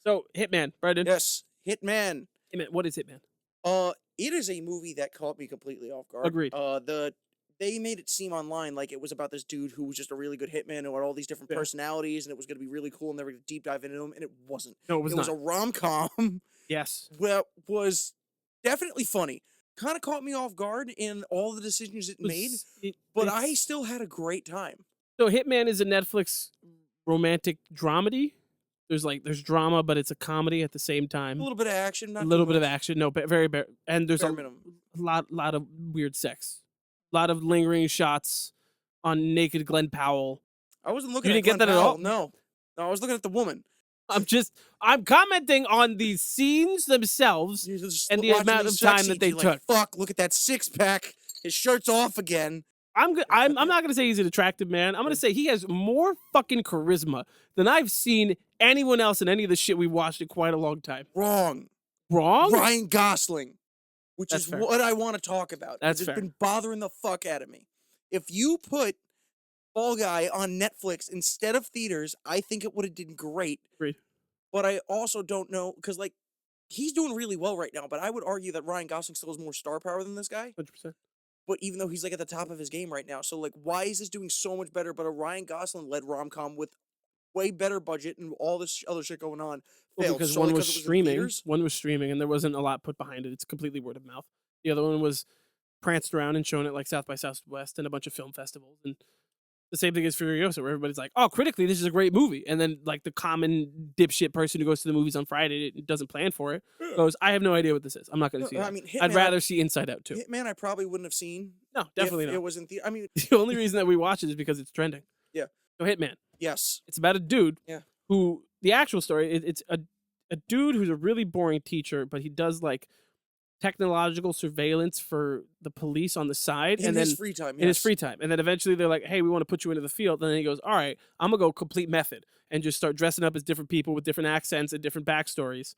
So, Hitman, Brendan. Yes, Hitman. Hitman. What is Hitman? It is a movie that caught me completely off guard. Agreed. They made it seem online like it was about this dude who was just a really good hitman who had all these different personalities, and it was going to be really cool, and they were going to deep dive into him, and it wasn't. No, it was It not. was a rom-com. Yes. Well, was definitely funny. Kind of caught me off guard in all the decisions it made, but I still had a great time. So Hitman is a Netflix romantic dramedy. There's drama, but it's a comedy at the same time. A little bit of action, not a little too bit of much. action. No, but very and there's Bare a minimum. lot of weird sex, a lot of lingering shots on naked Glenn Powell. I wasn't looking You at didn't get Glenn that at Powell, all? No, I was looking at the woman. I'm commenting on the scenes themselves You're just and the watching amount these of sex time that scenes, they you're took. like, fuck, look at that six-pack. His shirt's off again. I'm not gonna say he's an attractive man. I'm gonna say he has more fucking charisma than I've seen anyone else in any of the shit we watched in quite a long time. Wrong. Wrong? Ryan Gosling, which That's is fair. what I want to talk about. That's It's fair. been bothering the fuck out of me. If you put Fall Guy on Netflix instead of theaters, I think it would have done great. Agreed. But I also don't know, because, like, he's doing really well right now, but I would argue that Ryan Gosling still has more star power than this guy. 100%. But even though he's, like, at the top of his game right now. So, like, why is this doing so much better, but a Ryan Gosling-led rom-com with way better budget and all this other shit going on Well, failed? because solely one was it in streaming, theaters? and there wasn't a lot put behind it. It's completely word of mouth. The other one was pranced around and shown at like South by Southwest and a bunch of film festivals. And the same thing is Furiosa, where everybody's like, "Oh, critically, this is a great movie," and then like the common dipshit person who goes to the movies on Friday and doesn't plan for it goes, "I have no idea what this is. I'm not going to see it." I mean, I'd Hitman- rather see Inside Out too. Hitman I probably wouldn't have seen. No, definitely if not. It was in theater. I mean, The only reason that we watch it is because it's trending. Yeah. So Hitman. yes. It's about a dude Yeah. who, the actual story, it's a dude who's a really boring teacher, but he does like technological surveillance for the police on the side. In and his then free time, in his yes. free time. And then eventually they're like, "Hey, we want to put you into the field." And then he goes, "All right, I'm going to go complete method and just start dressing up as different people with different accents and different backstories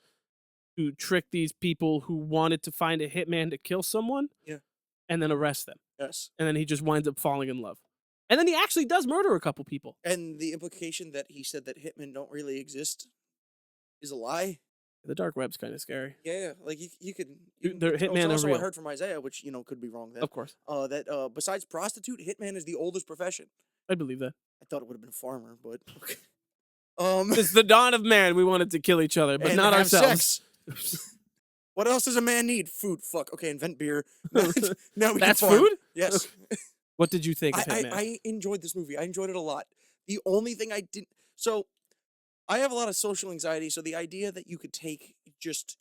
to trick these people who wanted to find a hitman to kill someone Yeah. and then arrest them." Yes. And then he just winds up falling in love. And then he actually does murder a couple people. And the implication that he said that hitmen don't really exist is a lie. The dark web's kind of scary. Yeah, like you could. The hitmen are also I real. heard from Isaiah, which could be wrong. Then, Of course. that besides prostitute, hitman is the oldest profession. I believe that. I thought it would have been farmer, but okay. It's the dawn of man. We wanted to kill each other, but and not have ourselves. sex. What else does a man need? Food. Fuck. Okay, invent beer. Now we That's can farm. food? Yes. What did you think of Hitman? I enjoyed this movie. I enjoyed it a lot. The only thing I didn't. So, I have a lot of social anxiety. So the idea that you could take just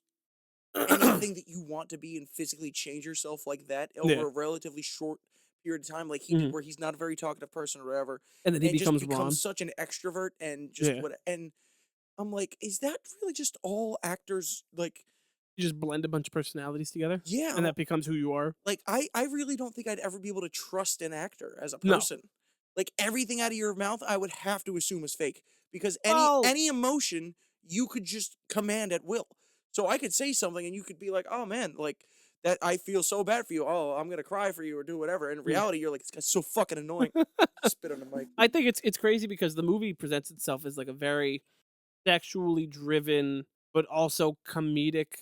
anything that you want to be and physically change yourself like that over Yeah. a relatively short period of time, like he did, where he's not a very talkative person or whatever, and then he and becomes just Ron. becomes such an extrovert and just Yeah. what. And I'm like, is that really just all actors? Like, You just blend a bunch of personalities together, yeah, and that becomes who you are. like I really don't think I'd ever be able to trust an actor as a No. person. Like everything out of your mouth, I would have to assume is fake because Well- any emotion you could just command at will. So I could say something and you could be like, "Oh man, like that I feel so bad for you. Oh, I'm gonna cry for you or do whatever." In reality, you're like, "This guy's so fucking annoying." Spit on the mic. I think it's crazy because the movie presents itself as like a very sexually driven, but also comedic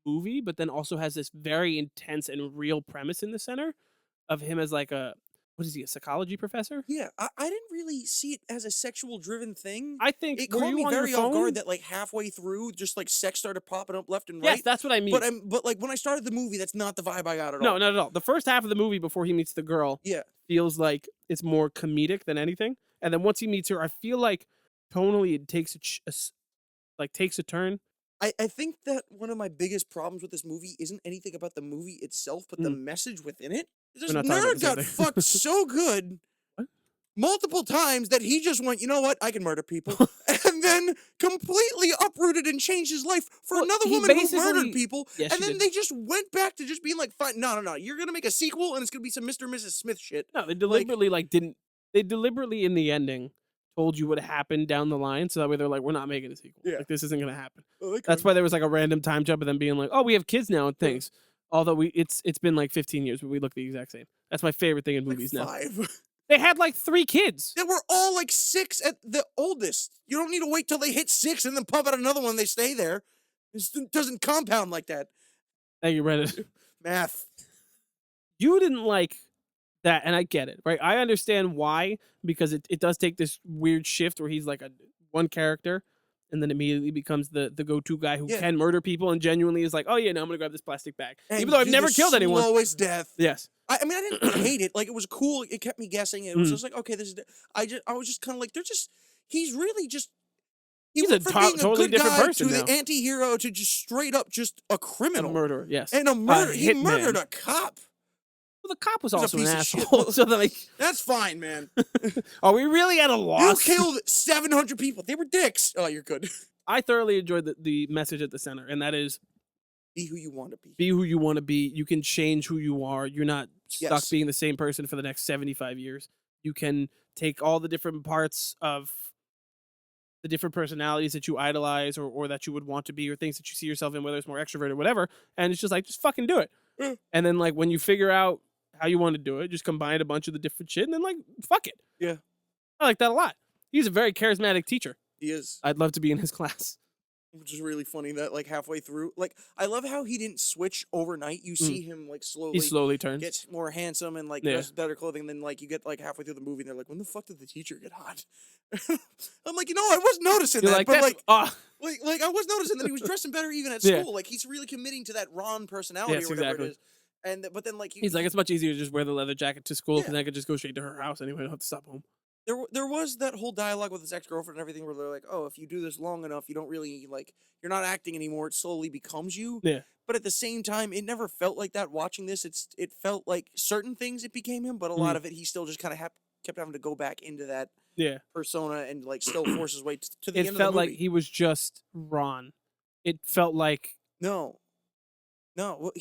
movie, but then also has this very intense and real premise in the center of him as like a a psychology professor? Yeah, I didn't really see it as a sexual driven thing. I think It were caught you me on very your phone? off guard that like halfway through, just like sex started popping up left and Yes, right. that's what I mean. But like when I started the movie, that's not the vibe I got at No, all. not at all. The first half of the movie before he meets the girl Yeah. feels like it's more comedic than anything. And then once he meets her, I feel like tonally it takes takes a turn. I think that one of my biggest problems with this movie isn't anything about the movie itself, but the message within it. This not talking about nerd the same got thing. fucked so good What? multiple times that he just went, you know what, I can murder people. And then completely uprooted and changed his life for Well, another he woman who murdered basically- people. Yes, and she then did. they just went back to just being like, fine, no, you're going to make a sequel and it's going to be some Mr. and Mrs. Smith shit. No, they deliberately they deliberately in the ending told you what happened down the line, so that way they're like, we're not making a sequel. Yeah. Like this isn't gonna happen. Oh, That's why there was like a random time jump of them being like, oh, we have kids now and things. Although it's been like 15 years, but we look the exact same. That's my favorite thing in movies now. 5. They had like 3 kids. They were all like 6 at the oldest. You don't need to wait till they hit 6 and then pump out another one. They stay there. It doesn't compound like that. Thank you, Reddit. Math. You didn't like that, and I get it, right? I understand why, because it does take this weird shift where he's like one character, and then immediately becomes the go-to guy who can murder people and genuinely is like, oh yeah, no, I'm gonna grab this plastic bag, even though I've never killed anyone. Slowest death. Yes. I mean, I didn't hate it. Like, it was cool. It kept me guessing. It was just like, okay, this is. I was just kind of like, he's really just. He's went a from being totally good different guy person to now. the anti-hero to just straight up just a criminal. A murderer, yes. And a murderer. He hitman. murdered a cop. Well, the cop was He's a also an piece of shit. asshole. So like, That's fine, man. are we really at a You loss? killed 700 people. They were dicks. Oh, you're good. I thoroughly enjoyed the message at the center, and that is Be who you want to be. be who you want to be. You can change who you are. You're not stuck Yes. being the same person for the next 75 years. You can take all the different parts of the different personalities that you idolize or that you would want to be or things that you see yourself in, whether it's more extrovert or whatever. And it's just like, just fucking do it. Mm. And then like when you figure out how you want to do it, just combine a bunch of the different shit and then like, fuck it. Yeah. I like that a lot. He's a very charismatic teacher. He is. I'd love to be in his class. Which is really funny that like halfway through, like I love how he didn't switch overnight. You see him like He slowly turns. gets more handsome and like Yeah. dresses better clothing. And then like you get like halfway through the movie and they're like, when the fuck did the teacher get hot? I'm like, I was noticing You're that, like, but that's, like I was noticing that he was dressing better even at Yeah. school. Like he's really committing to that Ron personality Yes, or whatever exactly. it is. And but then like he's like, it's much easier to just wear the leather jacket to school because Yeah. I could just go straight to her house anyway. I don't have to stop home. there was that whole dialogue with his ex-girlfriend and everything where they're like, oh, if you do this long enough, you don't really like you're not acting anymore. It slowly becomes you. Yeah. But at the same time, it never felt like that watching this. It felt like certain things it became him, but a lot of it he still just kind of kept having to go back into that Yeah. persona and like still force his way to the end It of the felt movie. like he was just Ron. It felt like No. Well,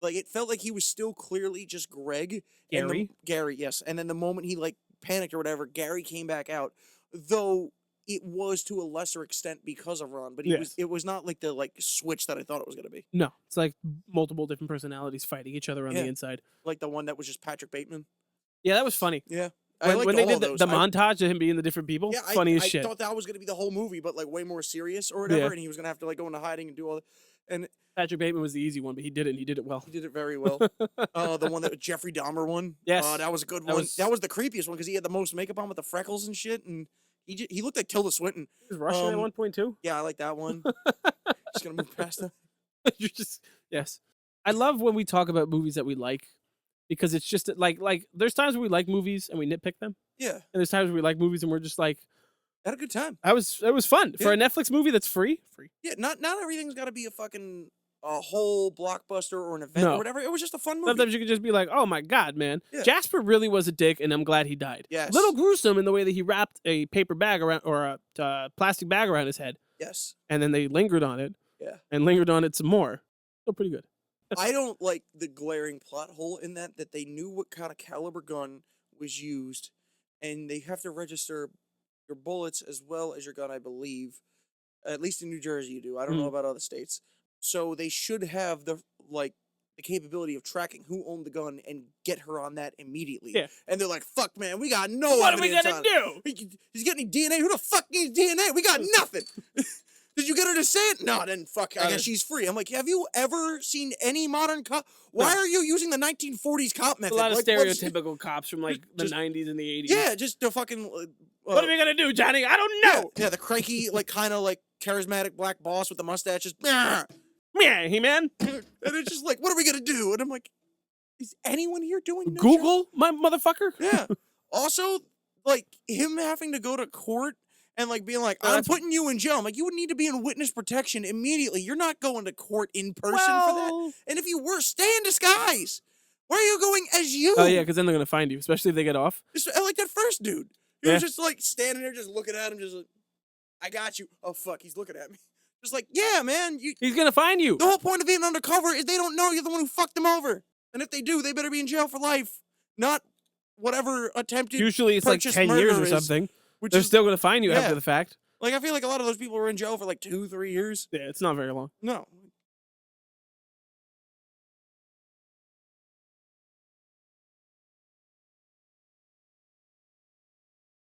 like it felt like he was still clearly just Greg. and Gary? Gary, yes. And then the moment he like panicked or whatever, Gary came back out. Though it was to a lesser extent because of Ron, but it was not like the like switch that I thought it was gonna be. no. It's like multiple different personalities fighting each other on the Yeah. inside. Like the one that was just Patrick Bateman. Yeah, that was funny. Yeah. When they all did of the, those. the montage of him being the different people, Yeah, funny as I shit. thought that was gonna be the whole movie, but like way more serious or whatever, Yeah. and he was gonna have to like go into hiding and do all that. And Patrick Bateman was the easy one, but he did it and he did it well. he did it very well. The one that Jeffrey Dahmer one. Yes. That was a good That one. was- That was the creepiest one because he had the most makeup on with the freckles and shit, and he looked like Tilda Swinton. He was Russian at Um, one point too. Yeah, I like that one. Just gonna move past that. You're just yes. I love when we talk about movies that we like because it's just like there's times where we like movies and we nitpick them, Yeah, and there's times where we like movies and we're just like, had a good time. it was fun for a Netflix movie that's free. Yeah, not everything's got to be a whole blockbuster or an event No. or whatever. It was just a fun movie. Sometimes you could just be like, oh my god, man, Yeah. Jasper really was a dick, and I'm glad he died. Yes. Little gruesome in the way that he wrapped a paper bag around or a plastic bag around his head, Yes. and then they lingered on it Yeah. and lingered on it some more. Still pretty good. I don't like the glaring plot hole in that they knew what kind of caliber gun was used, and they have to register your bullets as well as your gun, I believe. At least in New Jersey, you do. I don't know about other states. So they should have the capability of tracking who owned the gun and get her on that immediately. Yeah. And they're like, "Fuck, man, we got no What are we evidence gonna on do? He's getting any DNA. Who the fuck needs DNA? We got nothing." Did you get her to say it? No, then fuck. I guess she's free. I'm like, have you ever seen any modern cop? Why are you using the 1940s cop method? A lot of Like, stereotypical cops from like the just- 90s and the 80s. Yeah, just the fucking. What are we gonna do, Johnny? I don't know. Yeah, the cranky, like kind of like charismatic black boss with the mustache. Just, "Nah." Yeah, hey man. And it's just like, what are we gonna do? And I'm like, is anyone here doing no job? Google my motherfucker. Yeah. Also, like him having to go to court and like being like, Oh, I'm that's- putting you in jail. I'm like, you would need to be in witness protection immediately. You're not going to court in person for that. Well- And if you were, stay in disguise. Why are you going as you? Oh yeah, because then they're gonna find you, especially if they get off. I like that first dude. He Yeah. was just like standing there, just looking at him, just like, I got you. Oh fuck, he's looking at me. Just like, yeah, man. He's gonna find you. The whole point of being undercover is they don't know you're the one who fucked them over. And if they do, they better be in jail for life, not whatever attempted. Usually it's like purchased 10 years murder or is, something. Which They're is still gonna find you yeah. after the fact. like I feel like a lot of those people were in jail for like 2-3 years. Yeah, it's not very long. No,